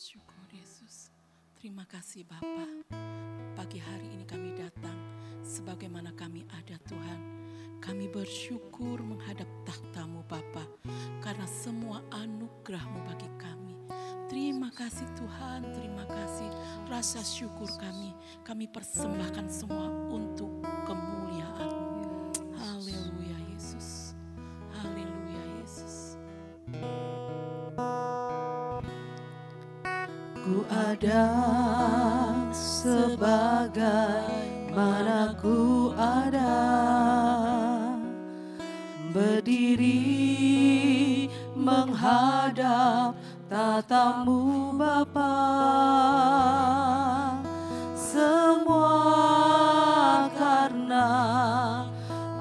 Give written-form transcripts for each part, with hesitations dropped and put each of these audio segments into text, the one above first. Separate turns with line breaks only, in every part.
Syukur Yesus. Terima kasih Bapa. Pagi hari ini kami datang sebagaimana kami ada Tuhan. Kami bersyukur menghadap takhta-Mu Bapa, karena semua anugerah-Mu bagi kami. Terima kasih Tuhan, terima kasih. Rasa syukur kami persembahkan semua untuk kemuliaan-Mu. Haleluya Yesus. Haleluya Yesus.
Ku ada sebagaimana ku ada, berdiri menghadap tatamu Bapa. Semua karena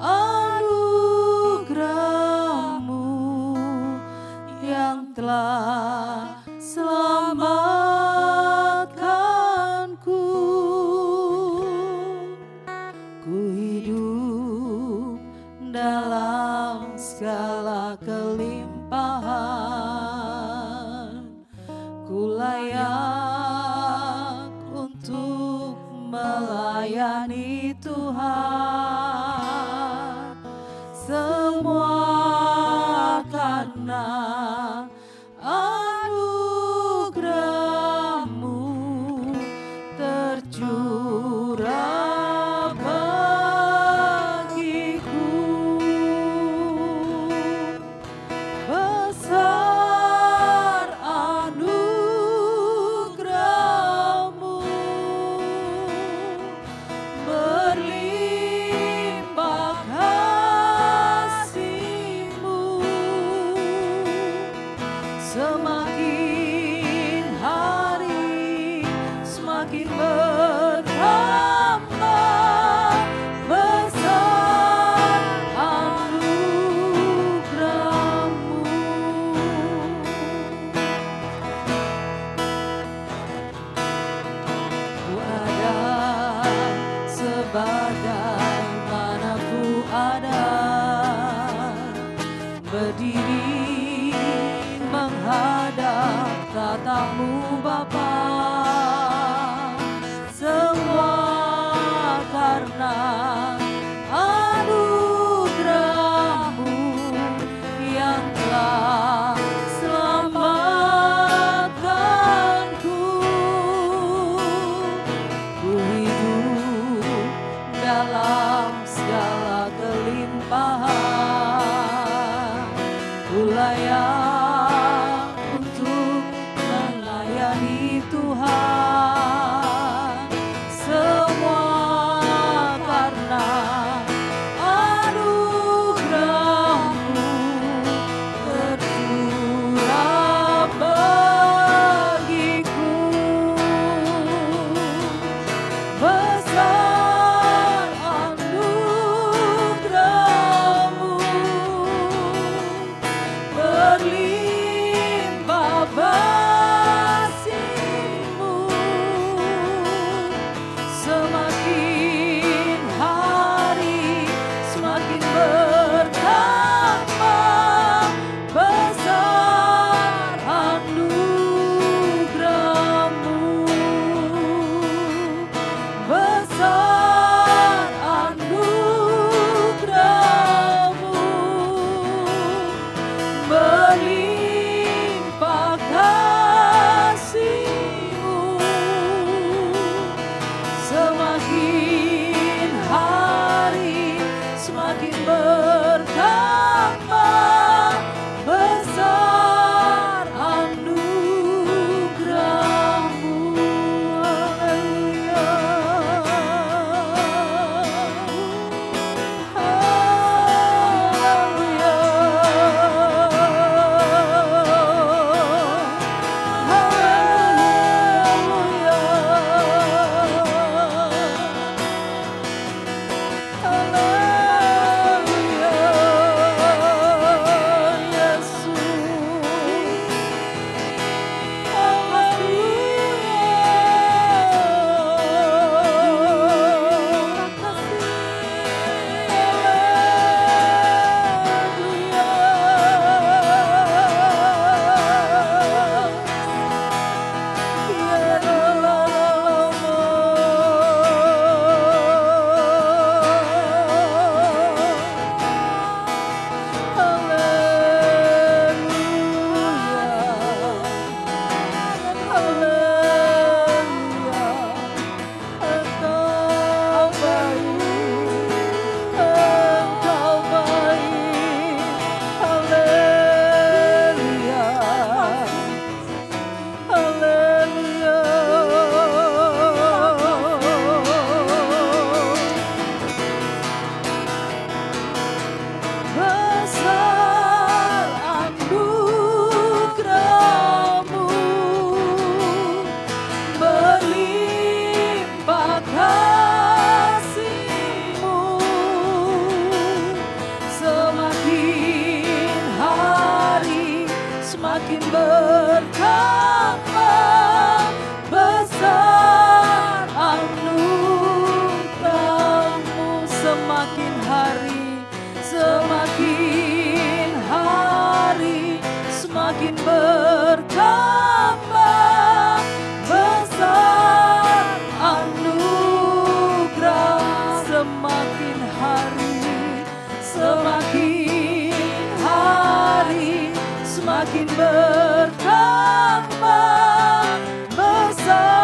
anugerah-Mu yang telah selamatkanku. Ku hidup dalam segala kelimpahan, ku layak untuk melayani Tuhan. Semua karena anugerah-Mu tercurah bagiku. Besar anugerah-Mu, berlimpah kasih-Mu. Semakin hari semakin bertambah besar anugerah-Mu. Ku ada sebagaimana ku ada, berdiri menghadap tatamu Bapa. Semua karena anugerah-Mu yang telah selamatkanku. Ku hidup dalam segala kelimpahan, ku layak untuk melayani Tuhan. Semua karena anugerah-Mu tercurah bagiku. Besar anugerah-Mu, berlimpah bertambah besar anugerah, semakin hari semakin bertambah besar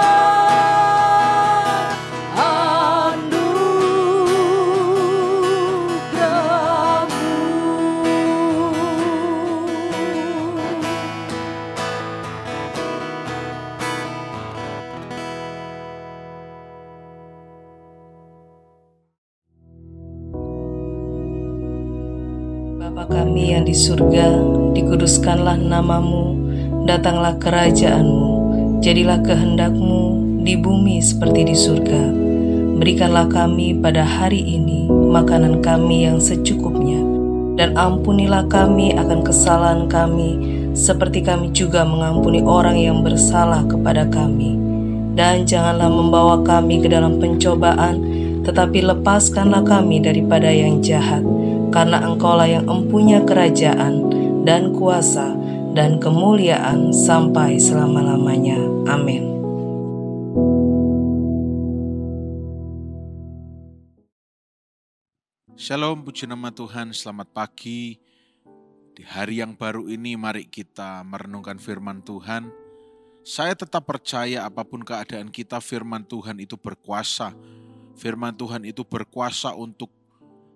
Bapa kami yang di surga, dikuduskanlah namamu, datanglah kerajaanmu, jadilah kehendak-Mu di bumi seperti di surga. Berikanlah kami pada hari ini makanan kami yang secukupnya, dan ampunilah kami akan kesalahan kami, seperti kami juga mengampuni orang yang bersalah kepada kami. Dan janganlah membawa kami ke dalam pencobaan, tetapi lepaskanlah kami daripada yang jahat. Karena Engkaulah yang empunya kerajaan dan kuasa dan kemuliaan sampai selama-lamanya. Amin.
Shalom, puji nama Tuhan, selamat pagi. Di hari yang baru ini mari kita merenungkan firman Tuhan. Saya tetap percaya apapun keadaan kita, firman Tuhan itu berkuasa. Firman Tuhan itu berkuasa untuk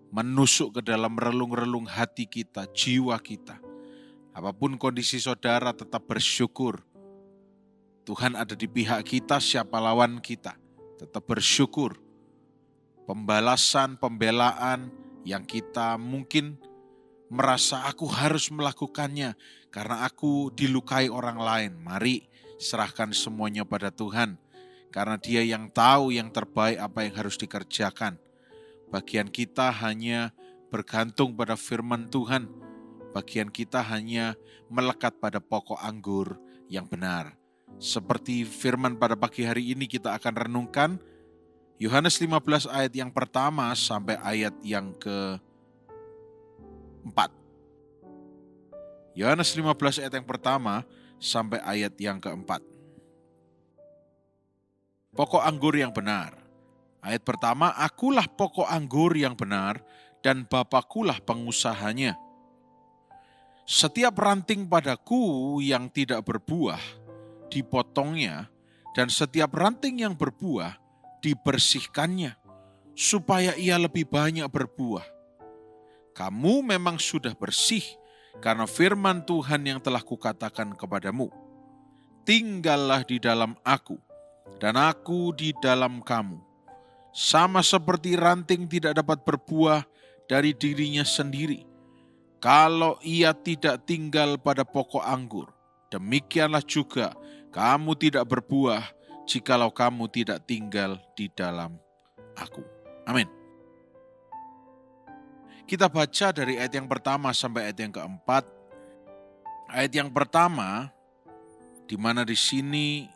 menusuk ke dalam relung-relung hati kita, jiwa kita. Apapun kondisi saudara, tetap bersyukur. Tuhan ada di pihak kita, siapa lawan kita. Tetap bersyukur. Pembalasan, pembelaan yang kita mungkin merasa aku harus melakukannya karena aku dilukai orang lain. Mari serahkan semuanya pada Tuhan. Karena Dia yang tahu yang terbaik apa yang harus dikerjakan. Bagian kita hanya bergantung pada firman Tuhan. Bagian kita hanya melekat pada pokok anggur yang benar. Seperti firman pada pagi hari ini kita akan renungkan Yohanes 15 ayat yang pertama sampai ayat yang ke-4. Yohanes 15 ayat yang pertama sampai ayat yang ke-4. Pokok anggur yang benar. Ayat pertama, akulah pokok anggur yang benar dan Bapakulah pengusahanya. Setiap ranting padaku yang tidak berbuah, dipotongnya, dan setiap ranting yang berbuah, dibersihkannya, supaya ia lebih banyak berbuah. Kamu memang sudah bersih, karena firman Tuhan yang telah kukatakan kepadamu. Tinggallah di dalam aku, dan aku di dalam kamu. Sama seperti ranting tidak dapat berbuah dari dirinya sendiri, kalau ia tidak tinggal pada pokok anggur. Demikianlah juga kamu tidak berbuah jikalau kamu tidak tinggal di dalam aku. Amin. Kita baca dari ayat yang pertama sampai ayat yang keempat. Ayat yang pertama, di mana di sini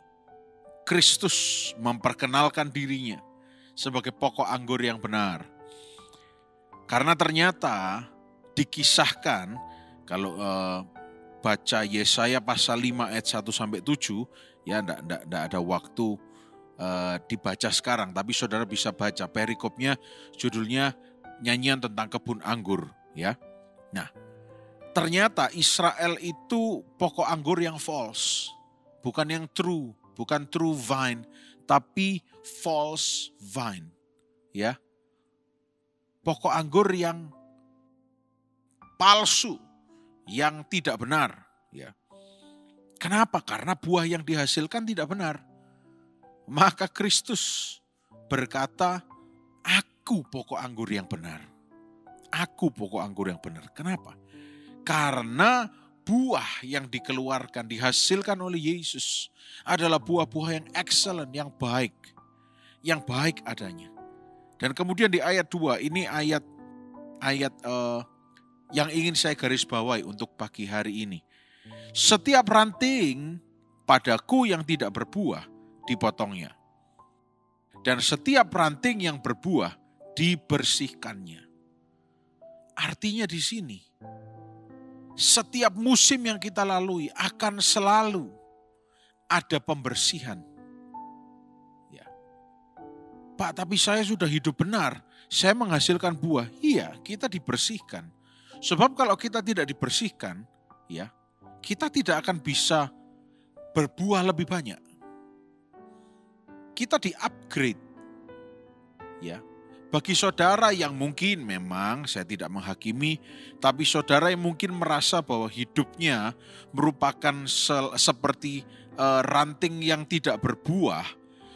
Kristus memperkenalkan dirinya sebagai pokok anggur yang benar. Karena ternyata dikisahkan, kalau baca Yesaya pasal 5 ayat 1 sampai 7, ya enggak ada waktu dibaca sekarang, tapi saudara bisa baca perikopnya, judulnya nyanyian tentang kebun anggur, ya. Nah, ternyata Israel itu pokok anggur yang false, bukan yang true, bukan true vine, tapi false vine, ya. Pokok anggur yang palsu, yang tidak benar, ya. Kenapa? Karena buah yang dihasilkan tidak benar. Maka Kristus berkata, aku pokok anggur yang benar. Aku pokok anggur yang benar. Kenapa? Karena buah yang dikeluarkan, dihasilkan oleh Yesus adalah buah-buah yang excellent, yang baik adanya. Dan kemudian di ayat 2, ini ayat yang ingin saya garis bawahi untuk pagi hari ini. Setiap ranting padaku yang tidak berbuah, dipotongnya. Dan setiap ranting yang berbuah, dibersihkannya. Artinya di sini, Setiap musim yang kita lalui akan selalu ada pembersihan. Ya. Pak, tapi saya sudah hidup benar, saya menghasilkan buah. Iya, kita dibersihkan. Sebab kalau kita tidak dibersihkan, ya, kita tidak akan bisa berbuah lebih banyak. Kita di-upgrade. Ya. Bagi saudara yang mungkin memang saya tidak menghakimi, tapi saudara yang mungkin merasa bahwa hidupnya merupakan seperti ranting yang tidak berbuah,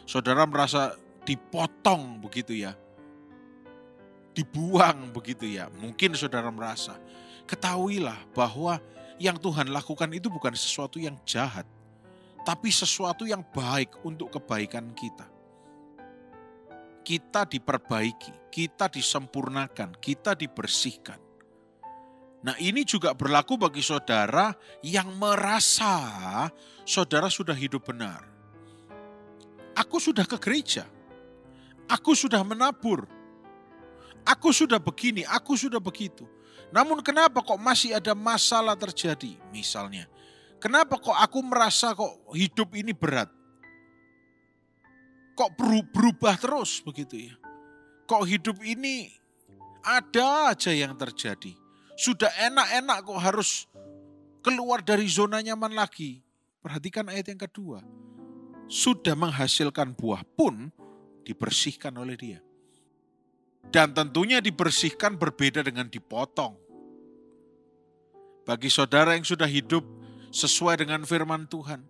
saudara merasa dipotong begitu ya, dibuang begitu ya. Mungkin saudara merasa, ketahuilah bahwa yang Tuhan lakukan itu bukan sesuatu yang jahat, tapi sesuatu yang baik untuk kebaikan kita. Kita diperbaiki, kita disempurnakan, kita dibersihkan. Nah, ini juga berlaku bagi saudara yang merasa saudara sudah hidup benar. Aku sudah ke gereja, aku sudah menabur, aku sudah begini, aku sudah begitu. Namun kenapa kok masih ada masalah terjadi? Misalnya, kenapa kok aku merasa kok hidup ini berat? Kok berubah terus begitu ya? Kok hidup ini ada aja yang terjadi? Sudah enak-enak kok harus keluar dari zona nyaman lagi. Perhatikan ayat yang kedua. Sudah menghasilkan buah pun dibersihkan oleh Dia. Dan tentunya dibersihkan berbeda dengan dipotong. Bagi saudara yang sudah hidup sesuai dengan firman Tuhan.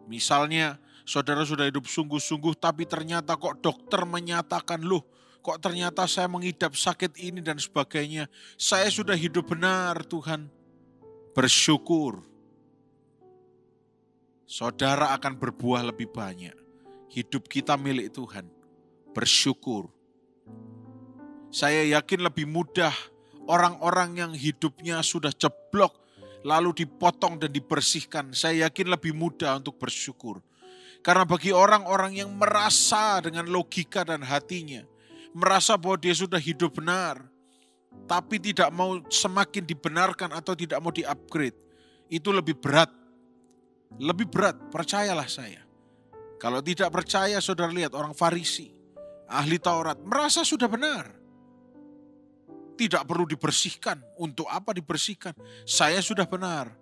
Misalnya, saudara sudah hidup sungguh-sungguh, tapi ternyata kok dokter menyatakan, loh kok ternyata saya mengidap sakit ini dan sebagainya. Saya sudah hidup benar Tuhan. Bersyukur. Saudara akan berbuah lebih banyak. Hidup kita milik Tuhan. Bersyukur. Saya yakin lebih mudah orang-orang yang hidupnya sudah jeblok, lalu dipotong dan dibersihkan. Saya yakin lebih mudah untuk bersyukur. Karena bagi orang-orang yang merasa dengan logika dan hatinya, merasa bahwa dia sudah hidup benar, tapi tidak mau semakin dibenarkan atau tidak mau di-upgrade, itu lebih berat. Lebih berat, percayalah saya. Kalau tidak percaya, saudara lihat orang Farisi, ahli Taurat, merasa sudah benar. Tidak perlu dibersihkan. Untuk apa dibersihkan? Saya sudah benar.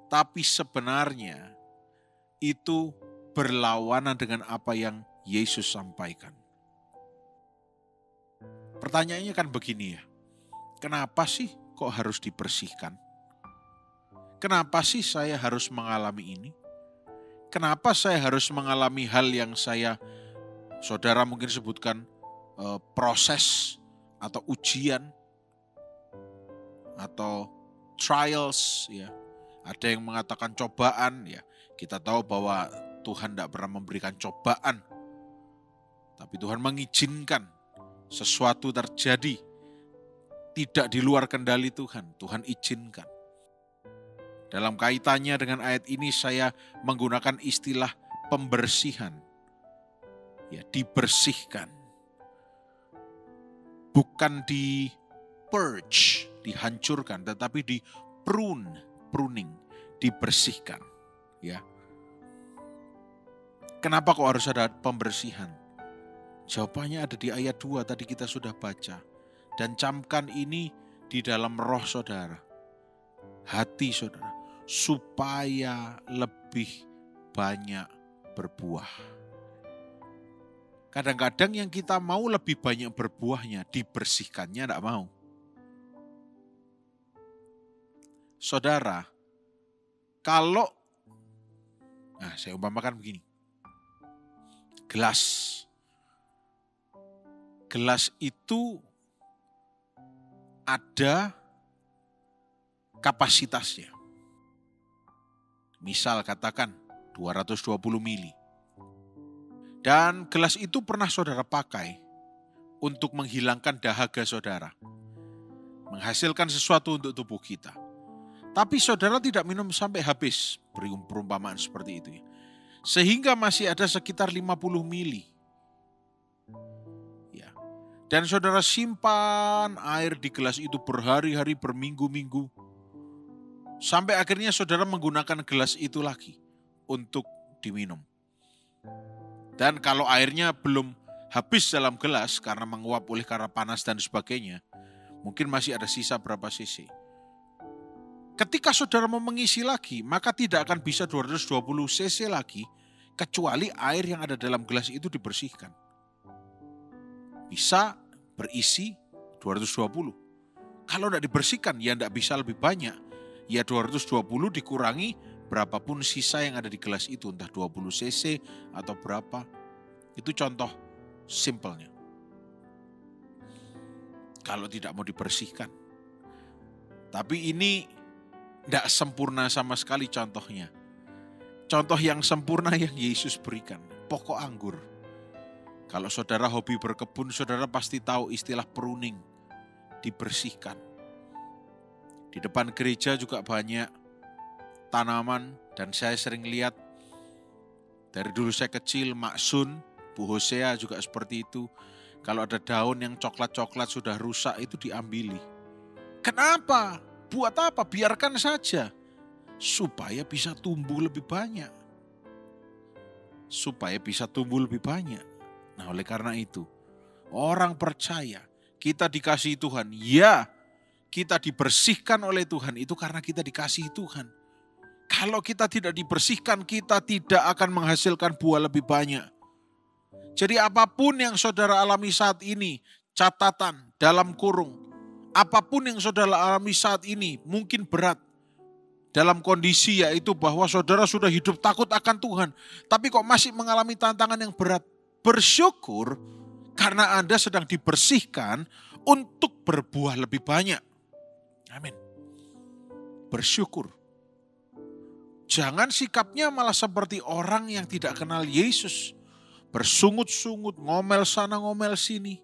Tapi sebenarnya, itu berlawanan dengan apa yang Yesus sampaikan. Pertanyaannya kan begini ya, kenapa sih kok harus dibersihkan? Kenapa sih saya harus mengalami ini? Kenapa saya harus mengalami hal yang saudara mungkin sebutkan proses atau ujian atau trials ya. Ada yang mengatakan cobaan ya. Kita tahu bahwa Tuhan tidak pernah memberikan cobaan. Tapi Tuhan mengizinkan sesuatu terjadi. Tidak di luar kendali Tuhan. Tuhan izinkan. Dalam kaitannya dengan ayat ini saya menggunakan istilah pembersihan. Ya, dibersihkan. Bukan di purge, dihancurkan. Tetapi di pruning, dibersihkan. Ya. Kenapa kok harus ada pembersihan? Jawabannya ada di ayat 2 tadi kita sudah baca. Dan camkan ini di dalam roh saudara. Hati saudara. Supaya lebih banyak berbuah. Kadang-kadang yang kita mau lebih banyak berbuahnya, dibersihkannya tidak mau. Saudara, kalau saya umpamakan begini. Gelas itu ada kapasitasnya. Misal katakan 220 mili. Dan gelas itu pernah saudara pakai untuk menghilangkan dahaga saudara. Menghasilkan sesuatu untuk tubuh kita. Tapi saudara tidak minum sampai habis, beri perumpamaan seperti itu. Sehingga masih ada sekitar 50 mili. Ya. Dan saudara simpan air di gelas itu berhari-hari, berminggu-minggu. Sampai akhirnya saudara menggunakan gelas itu lagi untuk diminum. Dan kalau airnya belum habis dalam gelas karena menguap oleh karena panas dan sebagainya, mungkin masih ada sisa berapa cc. Ketika saudara mau mengisi lagi, maka tidak akan bisa 220 cc lagi, kecuali air yang ada dalam gelas itu dibersihkan. Bisa berisi 220. Kalau tidak dibersihkan, ya tidak bisa lebih banyak. Ya 220 dikurangi berapapun sisa yang ada di gelas itu, entah 20 cc atau berapa. Itu contoh simpelnya. Kalau tidak mau dibersihkan. Tapi ini tidak sempurna sama sekali contohnya. Contoh yang sempurna yang Yesus berikan, pokok anggur. Kalau saudara hobi berkebun, saudara pasti tahu istilah pruning, dibersihkan. Di depan gereja juga banyak tanaman dan saya sering lihat, dari dulu saya kecil, Mak Sun, Bu Hosea juga seperti itu. Kalau ada daun yang coklat-coklat sudah rusak itu diambili. Kenapa? Buat apa? Biarkan saja. Supaya bisa tumbuh lebih banyak. Supaya bisa tumbuh lebih banyak. Nah, oleh karena itu, orang percaya kita dikasihi Tuhan. Ya, kita dibersihkan oleh Tuhan itu karena kita dikasihi Tuhan. Kalau kita tidak dibersihkan, kita tidak akan menghasilkan buah lebih banyak. Jadi apapun yang saudara alami saat ini, catatan dalam kurung, apapun yang saudara alami saat ini mungkin berat. Dalam kondisi yaitu bahwa saudara sudah hidup takut akan Tuhan. Tapi kok masih mengalami tantangan yang berat. Bersyukur karena Anda sedang dibersihkan untuk berbuah lebih banyak. Amin. Bersyukur. Jangan sikapnya malah seperti orang yang tidak kenal Yesus. Bersungut-sungut, ngomel sana ngomel sini.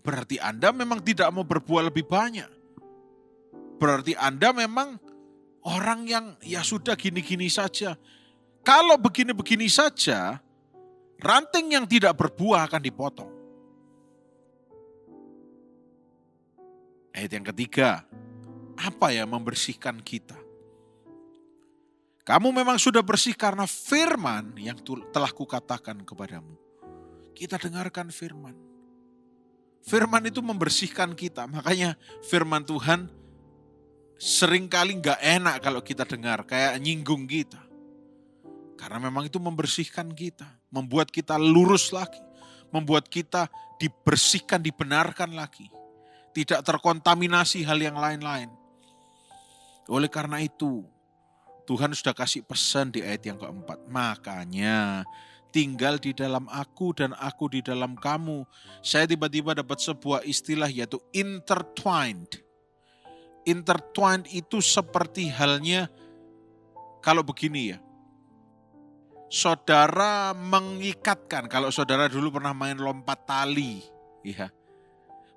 Berarti Anda memang tidak mau berbuah lebih banyak. Berarti Anda memang orang yang ya sudah gini-gini saja. Kalau begini-begini saja, ranting yang tidak berbuah akan dipotong. Ayat yang ketiga, apa yang membersihkan kita? Kamu memang sudah bersih karena firman yang telah kukatakan kepadamu. Kita dengarkan firman. Firman itu membersihkan kita. Makanya firman Tuhan seringkali gak enak kalau kita dengar. Kayak nyinggung kita. Karena memang itu membersihkan kita. Membuat kita lurus lagi. Membuat kita dibersihkan, dibenarkan lagi. Tidak terkontaminasi hal yang lain-lain. Oleh karena itu, Tuhan sudah kasih pesan di ayat yang keempat. Makanya tinggal di dalam aku dan aku di dalam kamu. Saya tiba-tiba dapat sebuah istilah yaitu intertwined. Intertwined itu seperti halnya kalau begini ya. Saudara mengikatkan, kalau saudara dulu pernah main lompat tali. Ya.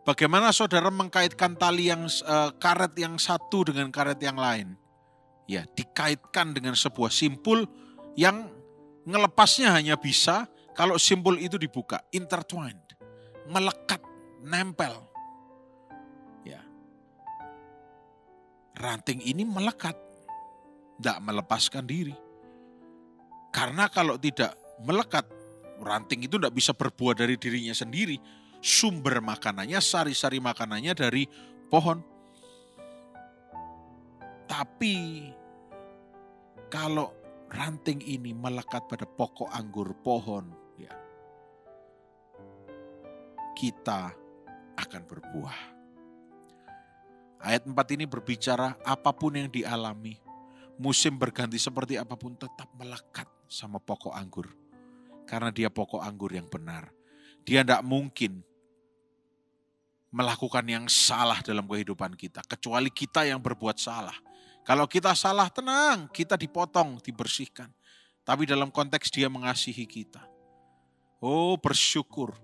Bagaimana saudara mengkaitkan tali yang karet yang satu dengan karet yang lain? Ya, dikaitkan dengan sebuah simpul yang ngelepasnya hanya bisa kalau simpul itu dibuka, intertwined, melekat, nempel. Ya. Ranting ini melekat, tidak melepaskan diri. Karena kalau tidak melekat, ranting itu tidak bisa berbuah dari dirinya sendiri. Sumber makanannya, sari-sari makanannya dari pohon. Tapi kalau ranting ini melekat pada pokok anggur pohon, ya, kita akan berbuah. Ayat 4 ini berbicara apapun yang dialami, musim berganti seperti apapun tetap melekat sama pokok anggur. Karena dia pokok anggur yang benar. Dia tidak mungkin melakukan yang salah dalam kehidupan kita. Kecuali kita yang berbuat salah. Kalau kita salah, tenang, kita dipotong, dibersihkan. Tapi dalam konteks dia mengasihi kita. Oh, bersyukur.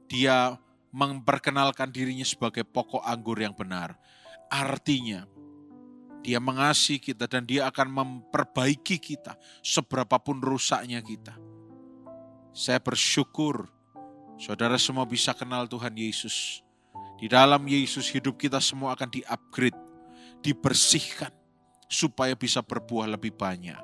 Dia memperkenalkan dirinya sebagai pokok anggur yang benar. Artinya, dia mengasihi kita dan dia akan memperbaiki kita seberapapun rusaknya kita. Saya bersyukur, saudara semua bisa kenal Tuhan Yesus. Di dalam Yesus hidup kita semua akan di-upgrade, dibersihkan, supaya bisa berbuah lebih banyak.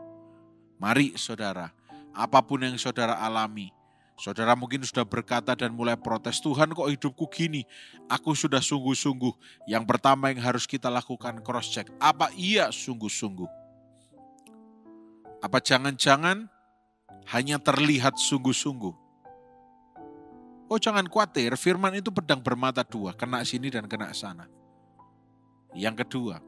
Mari saudara, apapun yang saudara alami, saudara mungkin sudah berkata dan mulai protes, Tuhan kok hidupku gini, aku sudah sungguh-sungguh. Yang pertama yang harus kita lakukan cross check, apa iya sungguh-sungguh? Apa jangan-jangan hanya terlihat sungguh-sungguh? Oh jangan khawatir, firman itu pedang bermata dua, kena sini dan kena sana. Yang kedua,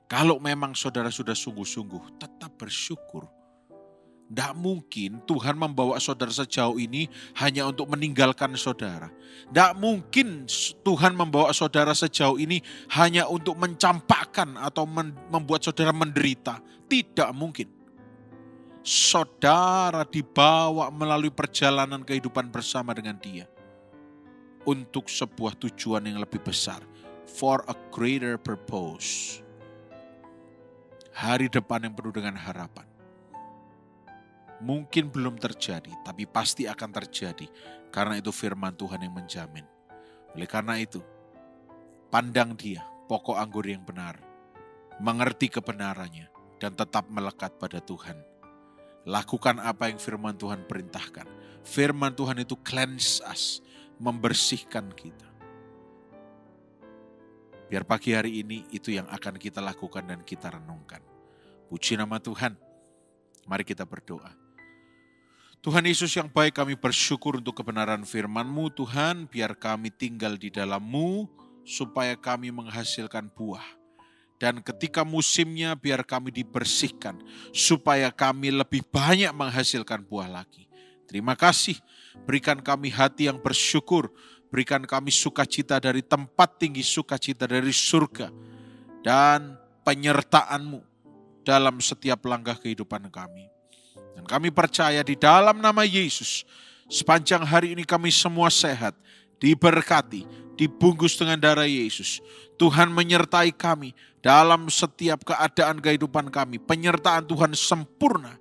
kalau memang saudara sudah sungguh-sungguh, tetap bersyukur. Tidak mungkin Tuhan membawa saudara sejauh ini hanya untuk meninggalkan saudara. Tidak mungkin Tuhan membawa saudara sejauh ini hanya untuk mencampakkan atau membuat saudara menderita. Tidak mungkin. Saudara dibawa melalui perjalanan kehidupan bersama dengan Dia untuk sebuah tujuan yang lebih besar, for a greater purpose. Hari depan yang penuh dengan harapan. Mungkin belum terjadi, tapi pasti akan terjadi karena itu firman Tuhan yang menjamin. Oleh karena itu, pandang Dia, pokok anggur yang benar, mengerti kebenarannya dan tetap melekat pada Tuhan. Lakukan apa yang firman Tuhan perintahkan. Firman Tuhan itu cleanse us, membersihkan kita. Biar pagi hari ini itu yang akan kita lakukan dan kita renungkan. Puji nama Tuhan. Mari kita berdoa. Tuhan Yesus yang baik, kami bersyukur untuk kebenaran firman-Mu Tuhan. Biar kami tinggal di dalam-Mu supaya kami menghasilkan buah. Dan ketika musimnya biar kami dibersihkan supaya kami lebih banyak menghasilkan buah lagi. Terima kasih, berikan kami hati yang bersyukur, berikan kami sukacita dari tempat tinggi, sukacita dari surga, dan penyertaan-Mu dalam setiap langkah kehidupan kami. Dan kami percaya di dalam nama Yesus, sepanjang hari ini kami semua sehat, diberkati, dibungkus dengan darah Yesus. Tuhan menyertai kami dalam setiap keadaan kehidupan kami. Penyertaan Tuhan sempurna.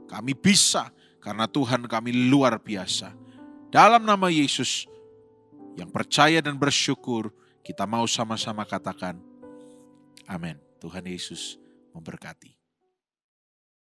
Kami bisa karena Tuhan kami luar biasa. Dalam nama Yesus yang percaya dan bersyukur, kita mau sama-sama katakan amin. Tuhan Yesus memberkati.